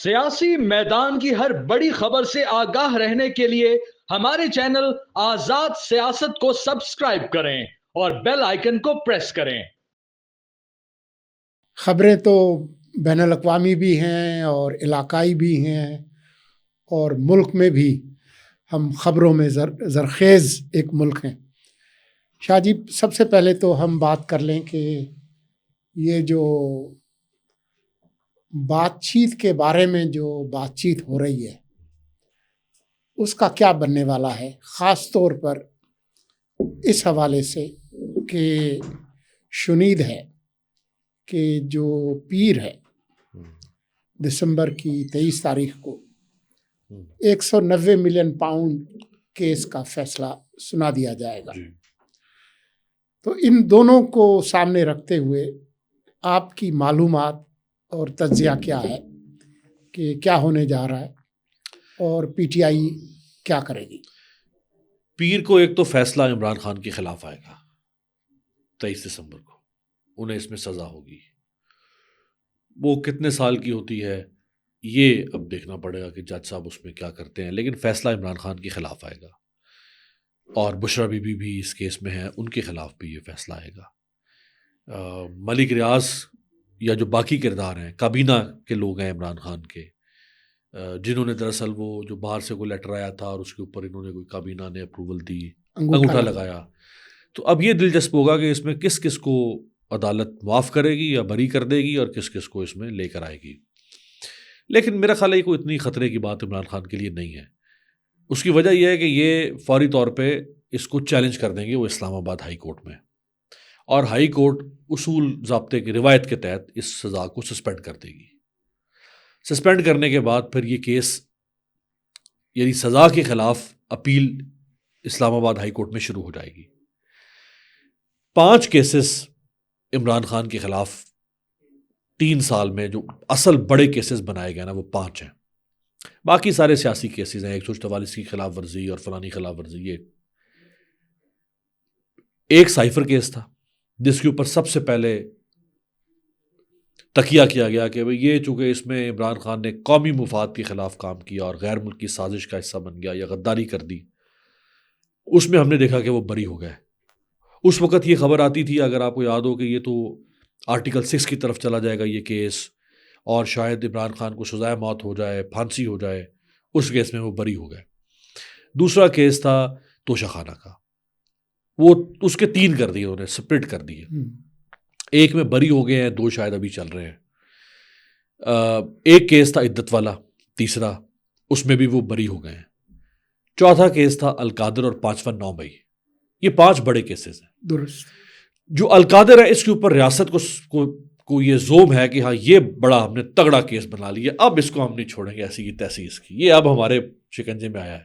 سیاسی میدان کی ہر بڑی خبر سے آگاہ رہنے کے لیے ہمارے چینل آزاد سیاست کو سبسکرائب کریں اور بیل آئیکن کو پریس کریں۔ خبریں تو بین الاقوامی بھی ہیں اور علاقائی بھی ہیں، اور ملک میں بھی ہم خبروں میں زرخیز ایک ملک ہیں۔ شاہ جی، سب سے پہلے تو ہم بات کر لیں کہ یہ جو بات چیت کے بارے میں جو بات چیت ہو رہی ہے اس کا کیا بننے والا ہے، خاص طور پر اس حوالے سے کہ شنید ہے کہ جو پیر ہے دسمبر کی 23 تاریخ کو 190 ملین پاؤنڈ کیس کا فیصلہ سنا دیا جائے گا۔ تو ان دونوں کو سامنے رکھتے ہوئے آپ کی معلومات اور تجزیہ کیا ہے کہ کیا ہونے جا رہا ہے اور پی ٹی آئی کیا کرے گی؟ پیر کو ایک تو فیصلہ عمران خان کے خلاف آئے گا 23 دسمبر کو، انہیں اس میں سزا ہوگی۔ وہ کتنے سال کی ہوتی ہے یہ اب دیکھنا پڑے گا کہ جج صاحب اس میں کیا کرتے ہیں، لیکن فیصلہ عمران خان کے خلاف آئے گا، اور بشرا بی بی بھی اس کیس میں ہیں، ان کے خلاف بھی یہ فیصلہ آئے گا۔ ملک ریاض یا جو باقی کردار ہیں، کابینہ کے لوگ ہیں عمران خان کے، جنہوں نے دراصل وہ جو باہر سے کوئی لیٹر آیا تھا اور اس کے اوپر انہوں نے کوئی کابینہ نے اپروول دی، انگوٹھا لگایا، تو اب یہ دلچسپ ہوگا کہ اس میں کس کس کو عدالت معاف کرے گی یا بری کر دے گی اور کس کس کو اس میں لے کر آئے گی۔ لیکن میرا خیال ہے کوئی اتنی خطرے کی بات عمران خان کے لیے نہیں ہے۔ اس کی وجہ یہ ہے کہ یہ فوری طور پہ اس کو چیلنج کر دیں گے وہ اسلام آباد ہائی کورٹ میں، اور ہائی کورٹ اصول ضابطے کی روایت کے تحت اس سزا کو سسپینڈ کر دے گی۔ سسپینڈ کرنے کے بعد پھر یہ کیس یعنی سزا کے خلاف اپیل اسلام آباد ہائی کورٹ میں شروع ہو جائے گی۔ 5 کیسز عمران خان کے خلاف 3 سال میں جو اصل بڑے کیسز بنائے گئے نا وہ 5 ہیں، باقی سارے سیاسی کیسز ہیں، 144 کی خلاف ورزی اور فلانی خلاف ورزی۔ یہ ایک سائفر کیس تھا جس کے اوپر سب سے پہلے تکیہ کیا گیا کہ یہ چونکہ اس میں عمران خان نے قومی مفاد کے خلاف کام کیا اور غیر ملکی سازش کا حصہ بن گیا یا غداری کر دی، اس میں ہم نے دیکھا کہ وہ بری ہو گئے۔ اس وقت یہ خبر آتی تھی، اگر آپ کو یاد ہو، کہ یہ تو آرٹیکل 6 کی طرف چلا جائے گا یہ کیس، اور شاید عمران خان کو سزائے موت ہو جائے، پھانسی ہو جائے۔ اس کیس میں وہ بری ہو گئے۔ دوسرا کیس تھا توشہ خانہ کا، وہ اس کے 3 کر دیے، انہوں نے سپلٹ کر دیے، ایک میں بری ہو گئے ہیں، 2 شاید ابھی چل رہے ہیں۔ ایک کیس تھا عدت والا، تیسرا، اس میں بھی وہ بری ہو گئے ہیں۔ چوتھا کیس تھا القادر، اور 5واں 9 مئی۔ یہ 5 بڑے کیسز ہیں۔ درست۔ جو القادر ہے اس کے اوپر ریاست کو یہ زوم ہے کہ ہاں یہ بڑا ہم نے تگڑا کیس بنا لیا، اب اس کو ہم نہیں چھوڑیں گے ایسی کی تیسی، اس کی یہ اب ہمارے شکنجے میں آیا ہے۔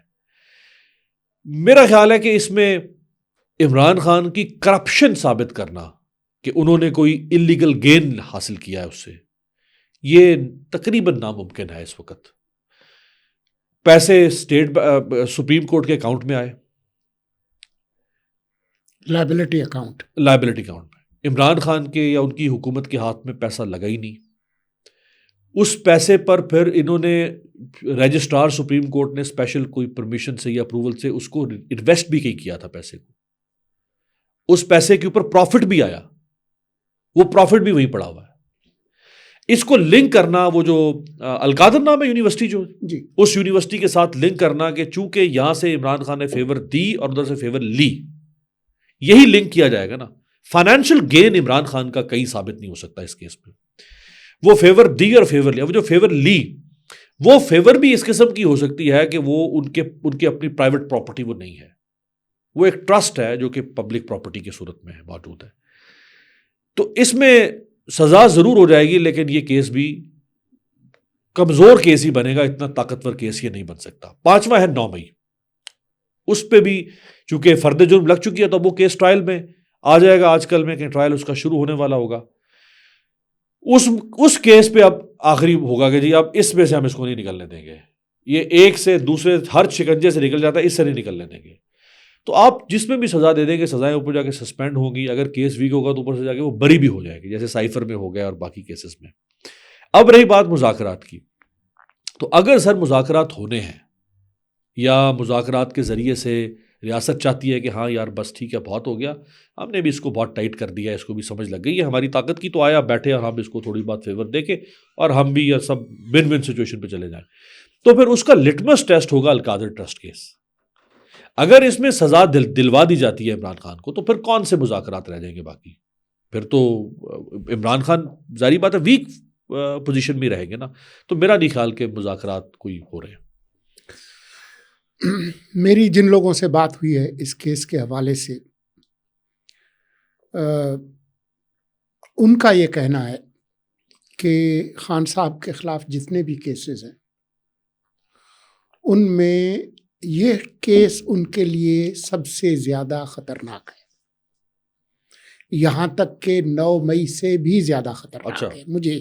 میرا خیال ہے کہ اس میں عمران خان کی کرپشن ثابت کرنا کہ انہوں نے کوئی اللیگل گین حاصل کیا ہے اس سے، یہ تقریباً ناممکن ہے۔ اس وقت پیسے سپریم کورٹ کے اکاؤنٹ میں آئے، لائبلٹی اکاؤنٹ میں عمران خان کے یا ان کی حکومت کے ہاتھ میں پیسہ لگا ہی نہیں۔ اس پیسے پر پھر انہوں نے رجسٹرار سپریم کورٹ نے اسپیشل کوئی پرمیشن سے یا اپروول سے اس کو انویسٹ بھی کیا تھا پیسے کو، اس پیسے کے اوپر پروفٹ بھی آیا، وہ پروفٹ بھی وہیں پڑا ہوا ہے۔ اس کو لنک کرنا، وہ جو القادر نام ہے یونیورسٹی جو جی، اس یونیورسٹی کے ساتھ لنک کرنا کہ چونکہ یہاں سے عمران خان نے فیور دی اور ادھر سے فیور لی، یہی لنک کیا جائے گا نا۔ فائنینشیل گین عمران خان کا کہیں ثابت نہیں ہو سکتا اس کیس میں۔ وہ فیور دی اور فیور لیا، وہ جو فیور لی وہ فیور بھی اس قسم کی ہو سکتی ہے کہ وہ ان کے اپنی پرائیویٹ پراپرٹی وہ نہیں ہے، وہ ایک ٹرسٹ ہے جو کہ پبلک پراپرٹی کی صورت میں موجود ہے۔ تو اس میں سزا ضرور ہو جائے گی، لیکن یہ کیس بھی کمزور کیس ہی بنے گا، اتنا طاقتور کیس یہ نہیں بن سکتا۔ 5واں ہے 9 مئی، اس پہ بھی چونکہ فرد جرم لگ چکی ہے تو وہ کیس ٹرائل میں آ جائے گا، آج کل میں کہ ٹرائل اس کا شروع ہونے والا ہوگا۔ اس کیس پہ اب آخری ہوگا کہ جی اب اس میں سے ہم اس کو نہیں نکلنے دیں گے، یہ ایک سے دوسرے ہر شکنجے سے نکل جاتا ہے، اس سے نہیں نکلنے دیں گے۔ تو آپ جس میں بھی سزا دے دیں گے، سزائیں اوپر جا کے سسپینڈ ہوں گی، اگر کیس ویک ہوگا تو اوپر سے جا کے وہ بری بھی ہو جائے گی، جیسے سائفر میں ہو گیا اور باقی کیسز میں۔ اب رہی بات مذاکرات کی، تو اگر سر مذاکرات ہونے ہیں یا مذاکرات کے ذریعے سے ریاست چاہتی ہے کہ ہاں یار بس ٹھیک ہے بہت ہو گیا, ہم نے بھی اس کو بہت ٹائٹ کر دیا ہے, اس کو بھی سمجھ لگ گئی ہے ہماری طاقت کی, تو آیا بیٹھے اور ہم اس کو تھوڑی بات فیور دے کے اور ہم بھی یا سب ون ون سچویشن پہ چلے جائیں, تو پھر اس کا لٹمس ٹیسٹ ہوگا القادر ٹرسٹ کیس. اگر اس میں سزا دلوا دی جاتی ہے عمران خان کو, تو پھر کون سے مذاکرات رہ جائیں گے باقی؟ پھر تو عمران خان ظاہری بات ہے ویک پوزیشن میں رہیں گے نا. تو میرا نہیں خیال کہ مذاکرات کوئی ہو رہے ہیں. میری جن لوگوں سے بات ہوئی ہے اس کیس کے حوالے سے, ان کا یہ کہنا ہے کہ خان صاحب کے خلاف جتنے بھی کیسز ہیں ان میں یہ کیس ان کے لیے سب سے زیادہ خطرناک ہے, یہاں تک کہ 9 مئی سے بھی زیادہ خطرناک ہے. مجھے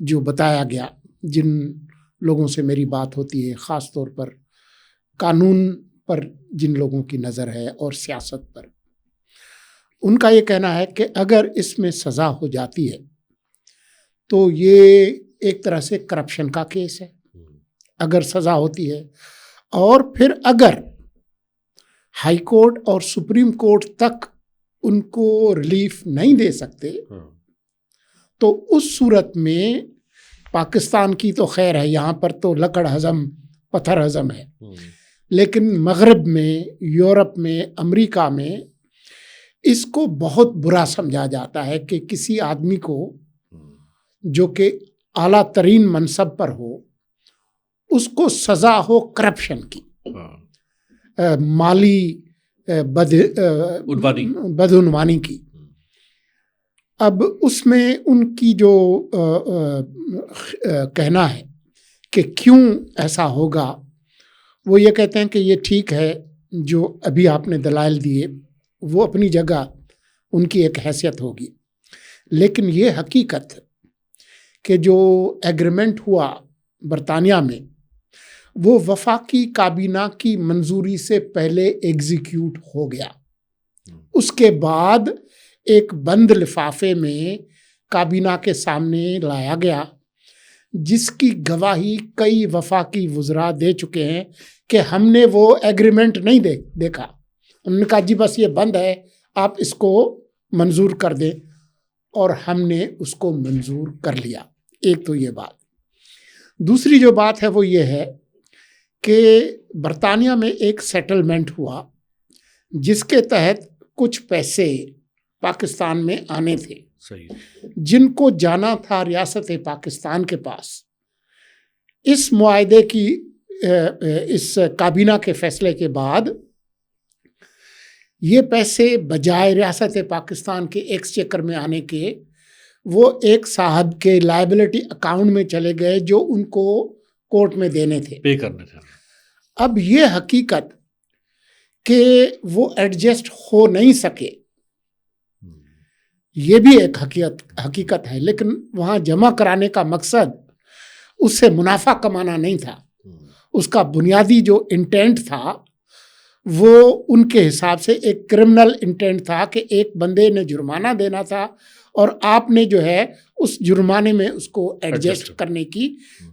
جو بتایا گیا, جن لوگوں سے میری بات ہوتی ہے, خاص طور پر قانون پر جن لوگوں کی نظر ہے اور سیاست پر, ان کا یہ کہنا ہے کہ اگر اس میں سزا ہو جاتی ہے تو یہ ایک طرح سے کرپشن کا کیس ہے اگر سزا ہوتی ہے, اور پھر اگر ہائی کورٹ اور سپریم کورٹ تک ان کو ریلیف نہیں دے سکتے تو اس صورت میں پاکستان کی تو خیر ہے, یہاں پر تو لکڑ ہضم پتھر ہضم ہے, لیکن مغرب میں, یورپ میں, امریکہ میں اس کو بہت برا سمجھا جاتا ہے کہ کسی آدمی کو جو کہ اعلیٰ ترین منصب پر ہو اس کو سزا ہو کرپشن کی, مالی بدعنوانی کی. اب اس میں ان کی جو کہنا ہے کہ کیوں ایسا ہوگا, وہ یہ کہتے ہیں کہ یہ ٹھیک ہے جو ابھی آپ نے دلائل دیے وہ اپنی جگہ ان کی ایک حیثیت ہوگی, لیکن یہ حقیقت کہ جو ایگریمنٹ ہوا برطانیہ میں وہ وفاقی کابینہ کی منظوری سے پہلے ایگزیکیوٹ ہو گیا. اس کے بعد ایک بند لفافے میں کابینہ کے سامنے لایا گیا جس کی گواہی کئی وفاقی وزراء دے چکے ہیں کہ ہم نے وہ ایگریمنٹ نہیں دیکھا. انہوں نے کہا جی بس یہ بند ہے, آپ اس کو منظور کر دیں, اور ہم نے اس کو منظور کر لیا. ایک تو یہ بات. دوسری جو بات ہے وہ یہ ہے کہ برطانیہ میں ایک سیٹلمنٹ ہوا جس کے تحت کچھ پیسے پاکستان میں آنے تھے جن کو جانا تھا ریاست پاکستان کے پاس. اس معاہدے کی اس کابینہ کے فیصلے کے بعد یہ پیسے بجائے ریاست پاکستان کے ایکسچیکر میں آنے کے وہ ایک صاحب کے لائبلٹی اکاؤنٹ میں چلے گئے جو ان کو کورٹ میں دینے تھے, پے کرنے تھے. اب یہ حقیقت کہ وہ ایڈجسٹ ہو نہیں سکے یہ بھی ایک حقیقت ہے, لیکن وہاں جمع کرانے کا مقصد اس سے منافع کمانا نہیں تھا. اس کا بنیادی جو انٹینٹ تھا وہ ان کے حساب سے ایک کرمنل انٹینٹ تھا کہ ایک بندے نے جرمانہ دینا تھا اور آپ نے جو ہے اس جرمانے میں اس کو ایڈجسٹ کرنے کی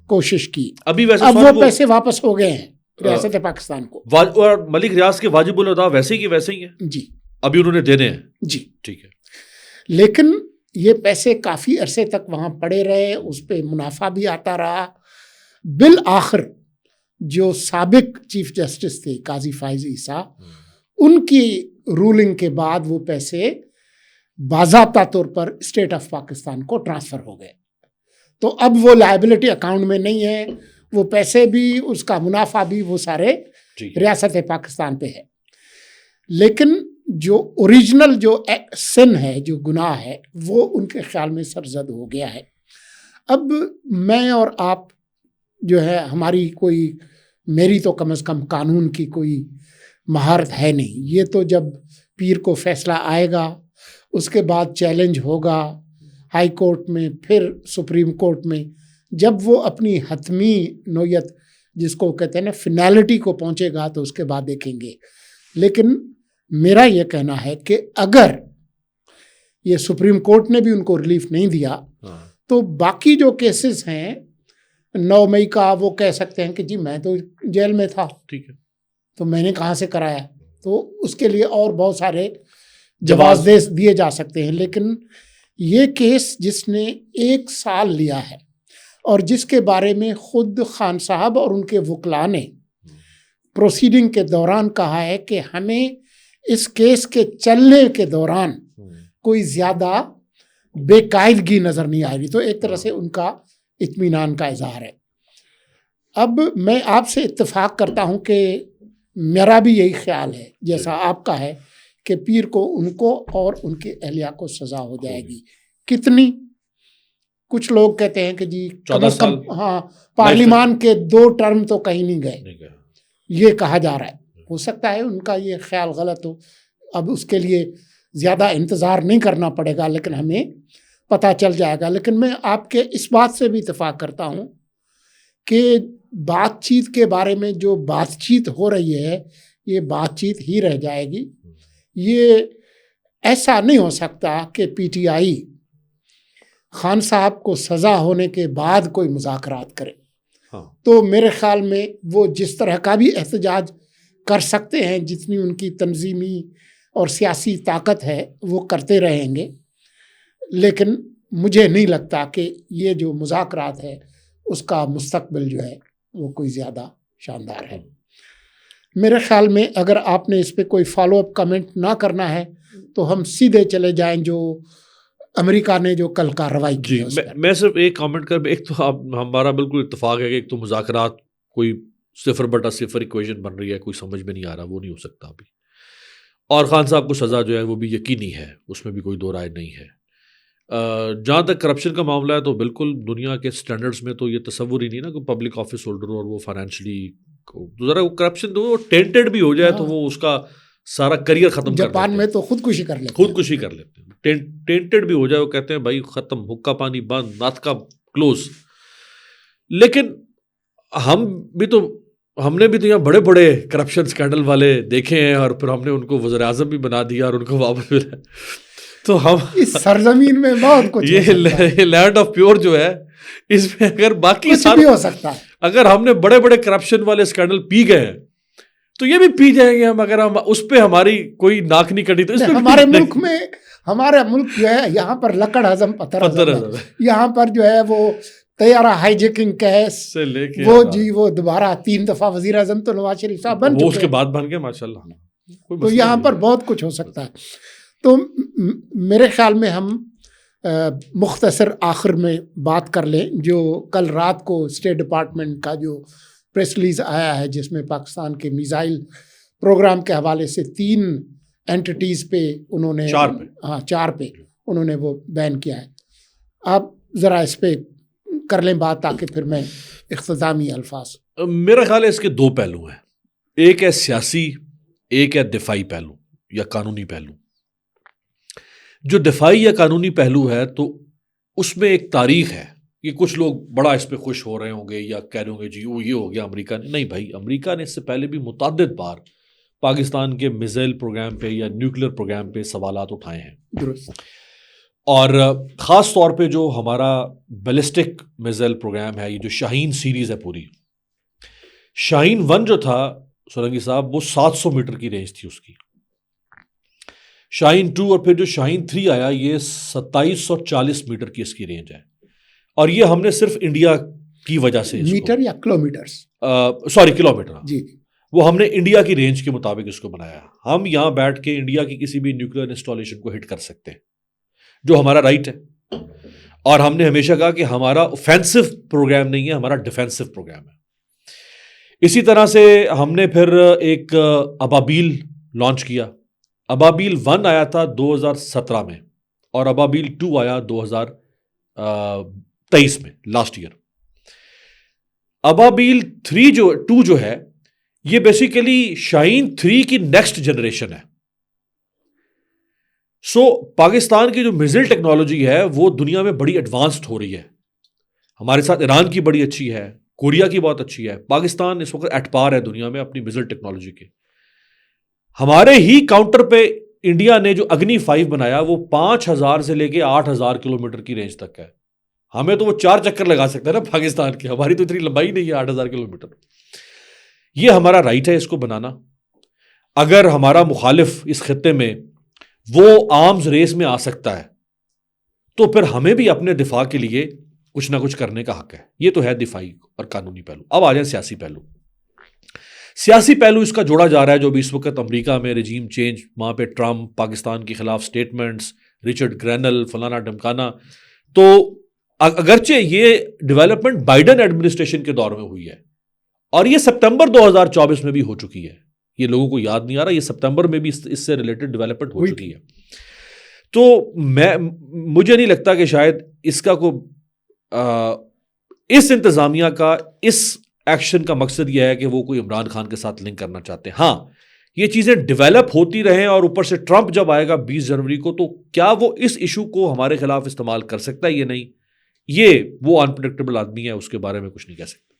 کوشش کی. اب وہ پیسے واپس ہو گئے ہیں ریاست پاکستان کو, اور ملک ریاض کے واجب الادا ویسے ہی ویسے ہی ہیں جی, ابھی انہوں نے دینے ہیں جی ٹھیک ہے. لیکن یہ پیسے کافی عرصے تک وہاں پڑے رہے, اس پہ منافع بھی آتا رہا. بالآخر جو سابق چیف جسٹس تھے قاضی فائز عیسیٰ, ان کی رولنگ کے بعد وہ پیسے باضابطہ طور پر اسٹیٹ آف پاکستان کو ٹرانسفر ہو گئے. تو اب وہ لائبلٹی اکاؤنٹ میں نہیں ہے, وہ پیسے بھی اس کا منافع بھی وہ سارے ریاست پاکستان پہ ہے. لیکن جو اوریجنل جو سن ہے, جو گناہ ہے, وہ ان کے خیال میں سرزد ہو گیا ہے. اب میں اور آپ جو ہے ہماری کوئی, میری تو کم از کم قانون کی کوئی مہارت ہے نہیں. یہ تو جب پیر کو فیصلہ آئے گا اس کے بعد چیلنج ہوگا ہائی کورٹ میں, پھر سپریم کورٹ میں, جب وہ اپنی حتمی نوعیت جس کو کہتے ہیں نا فنالٹی کو پہنچے گا تو اس کے بعد دیکھیں گے. لیکن میرا یہ کہنا ہے کہ اگر یہ سپریم کورٹ نے بھی ان کو ریلیف نہیں دیا تو باقی جو کیسز ہیں 9 مئی کا وہ کہہ سکتے ہیں کہ جی میں تو جیل میں تھا، ٹھیک ہے، تو میں نے کہاں سے کرایا، تو اس کے لیے اور بہت سارے جواز دیے جا سکتے ہیں. لیکن یہ کیس جس نے 1 سال لیا ہے اور جس کے بارے میں خود خان صاحب اور ان کے وکلاء نے پروسیڈنگ کے دوران کہا ہے کہ ہمیں اس کیس کے چلنے کے دوران کوئی زیادہ بے قاعدگی نظر نہیں آ رہی، تو ایک طرح سے ان کا اطمینان کا اظہار ہے. اب میں آپ سے اتفاق کرتا ہوں کہ میرا بھی یہی خیال ہے جیسا آپ کا ہے کہ پیر کو ان کو اور ان کے اہلیہ کو سزا ہو جائے گی. کتنی؟ کچھ لوگ کہتے ہیں کہ جی 14 سال، ہاں پارلیمان کے 2 ٹرم تو کہیں نہیں گئے، یہ کہا جا رہا ہے. ہو سکتا ہے ان کا یہ خیال غلط ہو، اب اس کے لیے زیادہ انتظار نہیں کرنا پڑے گا، لیکن ہمیں پتہ چل جائے گا. لیکن میں آپ کے اس بات سے بھی اتفاق کرتا ہوں کہ بات چیت کے بارے میں جو بات چیت ہو رہی ہے یہ بات چیت ہی رہ جائے گی. یہ ایسا نہیں ہو سکتا کہ پی ٹی آئی خان صاحب کو سزا ہونے کے بعد کوئی مذاکرات کرے. تو میرے خیال میں وہ جس طرح کا بھی احتجاج کر سکتے ہیں، جتنی ان کی تنظیمی اور سیاسی طاقت ہے وہ کرتے رہیں گے. لیکن مجھے نہیں لگتا کہ یہ جو مذاکرات ہے اس کا مستقبل جو ہے وہ کوئی زیادہ شاندار ہے. میرے خیال میں اگر آپ نے اس پہ کوئی فالو اپ کمنٹ نہ کرنا ہے تو ہم سیدھے چلے جائیں جو امریکہ نے جو کل کارروائی کی ہے. میں صرف ایک کامنٹ کر، ایک تو ہمارا بالکل اتفاق ہے کہ ایک تو مذاکرات کوئی 0/0 ایکویشن بن رہی ہے، کوئی سمجھ میں نہیں آ رہا، وہ نہیں ہو سکتا ابھی. اور خان صاحب کو سزا جو ہے وہ بھی یقینی ہے، اس میں بھی کوئی دو رائے نہیں ہے. جہاں تک کرپشن کا معاملہ ہے تو بالکل دنیا کے سٹینڈرڈز میں تو یہ تصور ہی نہیں نا کہ پبلک آفس ہولڈر اور وہ فائنینشلی ذرا وہ کرپشن تو وہ ٹینٹڈ بھی ہو جائے تو وہ اس کا سارا کریئر ختم کر دیتے ہیں. جاپان میں تو خودکشی کر لیتے ہیں، خودکشی کر لیتے ہیں، ٹینٹڈ بھی ہو جائے، وہ کہتے ہیں بھائی ختم، حقہ پانی بند، ناطقہ کلوز. لیکن ہم نے بھی تو یہاں بڑے بڑے کرپشن سکینڈل والے دیکھے ہیں اور پھر ہم نے ان کو وزیر اعظم بھی بنا دیا اور ان کو واپس ملا. تو ہم اس سرزمین میں بہت کچھ یہ لینڈ آف پیور جو ہے اس میں اگر باقی کچھ بھی ہو سکتا ہے. اگر ہم نے بڑے بڑے کرپشن والے اسکینڈل پی گئے ہیں تو یہ بھی پی جائیں گے ہم، اگر ہم اس پہ ہماری کوئی ناک نہیں کٹی تو اس پہ ہمارے ملک میں ہمارا ملک جو ہے یہاں پر لکڑ ہضم پتھر ہضم ہے. یہاں پر جو ہے وہ طیارہ ہائی جیکنگ کیس سے لے کے وہ دوبارہ 3 دفعہ وزیر اعظم تو نواز شریف صاحب بن چکے، وہ اس کے بعد بن گئے ماشاءاللہ. تو یہاں پر بہت کچھ ہو سکتا ہے. تو میرے خیال میں ہم مختصر آخر میں بات کر لیں جو کل رات کو اسٹیٹ ڈپارٹمنٹ کا جو پریس ریلیز آیا ہے جس میں پاکستان کے میزائل پروگرام کے حوالے سے 3 اینٹیز پہ انہوں نے 4 پہ انہوں نے وہ بین کیا ہے. آپ ذرا اس پہ کر لیں بات تاکہ پھر میں اختتامی الفاظ. میرا خیال ہے اس کے 2 پہلو ہیں، ایک ہے سیاسی، ایک ہے دفاعی پہلو یا قانونی پہلو. جو دفاعی یا قانونی پہلو ہے تو اس میں ایک تاریخ ہے کہ کچھ لوگ بڑا اس پہ خوش ہو رہے ہوں گے یا کہہ رہے ہوں گے جی وہ یہ ہو گیا امریکہ نے. نہیں بھائی، امریکہ نے اس سے پہلے بھی متعدد بار پاکستان کے میزائل پروگرام پہ یا نیوکلیر پروگرام پہ سوالات اٹھائے ہیں. درست. اور خاص طور پہ جو ہمارا بیلسٹک میزائل پروگرام ہے، یہ جو شاہین سیریز ہے پوری، شاہین 1 جو تھا سولنگی صاحب وہ 700 میٹر کی رینج تھی اس کی. شاہین 2 اور پھر جو شاہین 3 آیا یہ 2740 میٹر کی اس کی رینج ہے. اور یہ ہم نے صرف انڈیا کی وجہ سے میٹر یا کلومیٹرز، سوری کلومیٹر، جی وہ ہم نے انڈیا کی رینج کے مطابق اس کو بنایا. ہم یہاں بیٹھ کے انڈیا کی کسی بھی نیوکلیر انسٹالیشن کو ہٹ کر سکتے ہیں جو ہمارا رائٹ ہے. اور ہم نے ہمیشہ کہا کہ ہمارا اوفینسو پروگرام نہیں ہے، ہمارا ڈیفینسو پروگرام ہے. اسی طرح سے ہم نے پھر ایک ابابیل لانچ کیا. ابابیل 1 آیا تھا 2017 میں اور ابابیل 2 آیا 2023 میں، لاسٹ ایئر. ابابیل 2 جو ہے یہ بیسیکلی شاہین 3 کی نیکسٹ جنریشن ہے. سو پاکستان کی جو میزائل ٹیکنالوجی ہے وہ دنیا میں بڑی ایڈوانسڈ ہو رہی ہے. ہمارے ساتھ ایران کی بڑی اچھی ہے، کوریا کی بہت اچھی ہے. پاکستان اس وقت ایٹ پار ہے دنیا میں اپنی میزائل ٹیکنالوجی کے. ہمارے ہی کاؤنٹر پہ انڈیا نے جو اگنی 5 بنایا وہ 5000 سے لے کے 8000 کلومیٹر کی رینج تک ہے. ہمیں تو وہ 4 چکر لگا سکتا ہے نا پاکستان کے، ہماری تو اتنی لمبائی نہیں ہے 8,000 کلومیٹر. یہ ہمارا رائٹ ہے اس کو بنانا. اگر ہمارا مخالف اس خطے میں وہ آرمز ریس میں آ سکتا ہے تو پھر ہمیں بھی اپنے دفاع کے لیے کچھ نہ کچھ کرنے کا حق ہے. یہ تو ہے دفاعی اور قانونی پہلو. اب آ جائیں سیاسی پہلو. سیاسی پہلو اس کا جوڑا جا رہا ہے جو بھی اس وقت امریکہ میں رجیم چینج، وہاں پہ ٹرمپ، پاکستان کے خلاف سٹیٹمنٹس، رچرڈ گرینل، فلانا ڈمکانا. تو اگرچہ یہ ڈیولپمنٹ بائیڈن ایڈمنسٹریشن کے دور میں ہوئی ہے اور یہ سپتمبر 2024 میں بھی ہو چکی ہے، یہ لوگوں کو یاد نہیں آ رہا، یہ سپتمبر میں بھی اس سے ریلیٹڈ ڈیولپمنٹ ہو چکی ہے. تو مجھے نہیں لگتا کہ شاید اس کا اس انتظامیہ کا اس ایکشن کا مقصد یہ ہے کہ وہ کوئی عمران خان کے ساتھ لنک کرنا چاہتے ہیں. ہاں یہ چیزیں ڈیولپ ہوتی رہیں اور اوپر سے ٹرمپ جب آئے گا 20 جنوری کو تو کیا وہ اس ایشو کو ہمارے خلاف استعمال کر سکتا ہے؟ یہ نہیں، یہ وہ انپریڈکٹیبل آدمی ہے، اس کے بارے میں کچھ نہیں کہہ سکتے.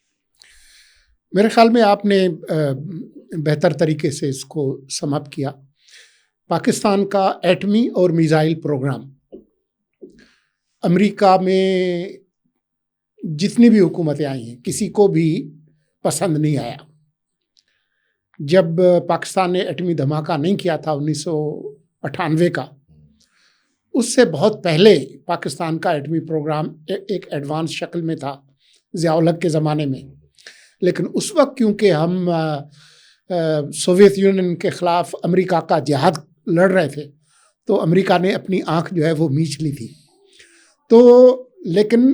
میرے خیال میں آپ نے بہتر طریقے سے اس کو سم اپ کیا. پاکستان کا ایٹمی اور میزائل پروگرام امریکہ میں جتنی بھی حکومتیں آئی ہیں کسی کو بھی پسند نہیں آیا. جب پاکستان نے ایٹمی دھماکہ نہیں کیا تھا 1998 کا، اس سے بہت پہلے پاکستان کا ایٹمی پروگرام ایک ایڈوانس شکل میں تھا ضیاء الحق کے زمانے میں. لیکن اس وقت کیونکہ ہم سوویت یونین کے خلاف امریکہ کا جہاد لڑ رہے تھے تو امریکہ نے اپنی آنکھ جو ہے وہ میچ لی تھی. تو لیکن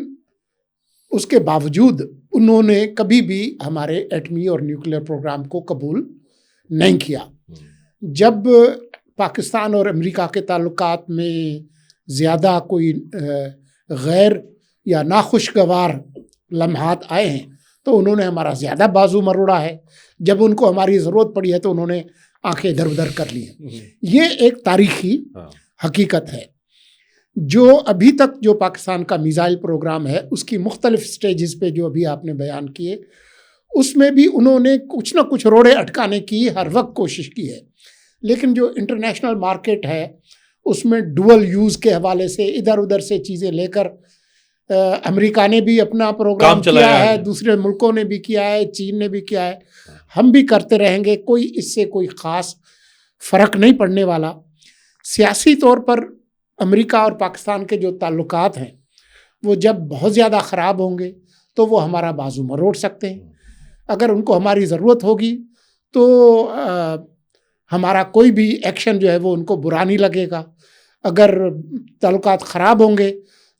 اس کے باوجود انہوں نے کبھی بھی ہمارے ایٹمی اور نیوکلیئر پروگرام کو قبول نہیں کیا. جب پاکستان اور امریکہ کے تعلقات میں زیادہ کوئی غیر یا ناخوشگوار لمحات آئے ہیں تو انہوں نے ہمارا زیادہ بازو مروڑا ہے. جب ان کو ہماری ضرورت پڑی ہے تو انہوں نے آنکھیں ادھر ادھر کر لی ہیں. یہ ایک تاریخی حقیقت ہے. جو ابھی تک جو پاکستان کا میزائل پروگرام ہے اس کی مختلف سٹیجز پہ جو ابھی آپ نے بیان کیے، اس میں بھی انہوں نے کچھ نہ کچھ روڑے اٹکانے کی ہر وقت کوشش کی ہے. لیکن جو انٹرنیشنل مارکیٹ ہے اس میں ڈوئل یوز کے حوالے سے ادھر ادھر سے چیزیں لے کر امریکہ نے بھی اپنا پروگرام کیا ہے، دوسرے ملکوں نے بھی کیا ہے، چین نے بھی کیا ہے، ہم بھی کرتے رہیں گے. کوئی اس سے کوئی خاص فرق نہیں پڑنے والا. سیاسی طور پر امریکہ اور پاکستان کے جو تعلقات ہیں وہ جب بہت زیادہ خراب ہوں گے تو وہ ہمارا بازو مروڑ سکتے ہیں. اگر ان کو ہماری ضرورت ہوگی تو ہمارا کوئی بھی ایکشن جو ہے وہ ان کو برا نہیں لگے گا. اگر تعلقات خراب ہوں گے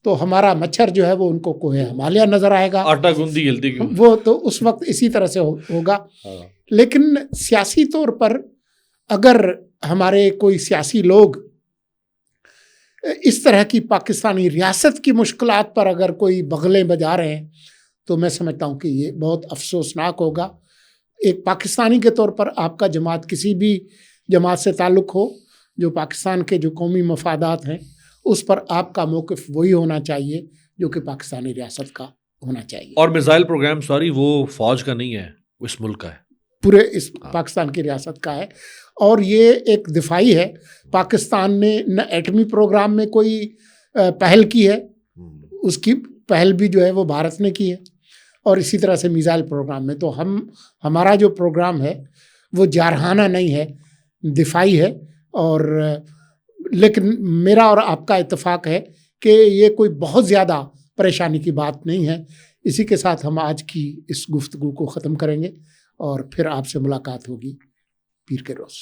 تو ہمارا مچھر جو ہے وہ ان کو کوہ ہمالیہ نظر آئے گا، آٹا گوندی جلدی کیوں، وہ تو اس وقت اسی طرح سے ہوگا. لیکن سیاسی طور پر اگر ہمارے کوئی سیاسی لوگ اس طرح کی پاکستانی ریاست کی مشکلات پر اگر کوئی بغلیں بجا رہے ہیں تو میں سمجھتا ہوں کہ یہ بہت افسوسناک ہوگا. ایک پاکستانی کے طور پر آپ کا جماعت کسی بھی جماعت سے تعلق ہو، جو پاکستان کے جو قومی مفادات ہیں اس پر آپ کا موقف وہی ہونا چاہیے جو کہ پاکستانی ریاست کا ہونا چاہیے. اور میزائل پروگرام وہ فوج کا نہیں ہے، وہ اس ملک کا ہے، پورے اس پاکستان کی ریاست کا ہے. اور یہ ایک دفاعی ہے. پاکستان نے نہ ایٹمی پروگرام میں کوئی پہل کی ہے، اس کی پہل بھی جو ہے وہ بھارت نے کی ہے، اور اسی طرح سے میزائل پروگرام میں. تو ہمارا جو پروگرام ہے وہ جارحانہ نہیں ہے، دفاعی ہے. اور لیکن میرا اور آپ کا اتفاق ہے کہ یہ کوئی بہت زیادہ پریشانی کی بات نہیں ہے. اسی کے ساتھ ہم آج کی اس گفتگو کو ختم کریں گے اور پھر آپ سے ملاقات ہوگی پیر کے روز.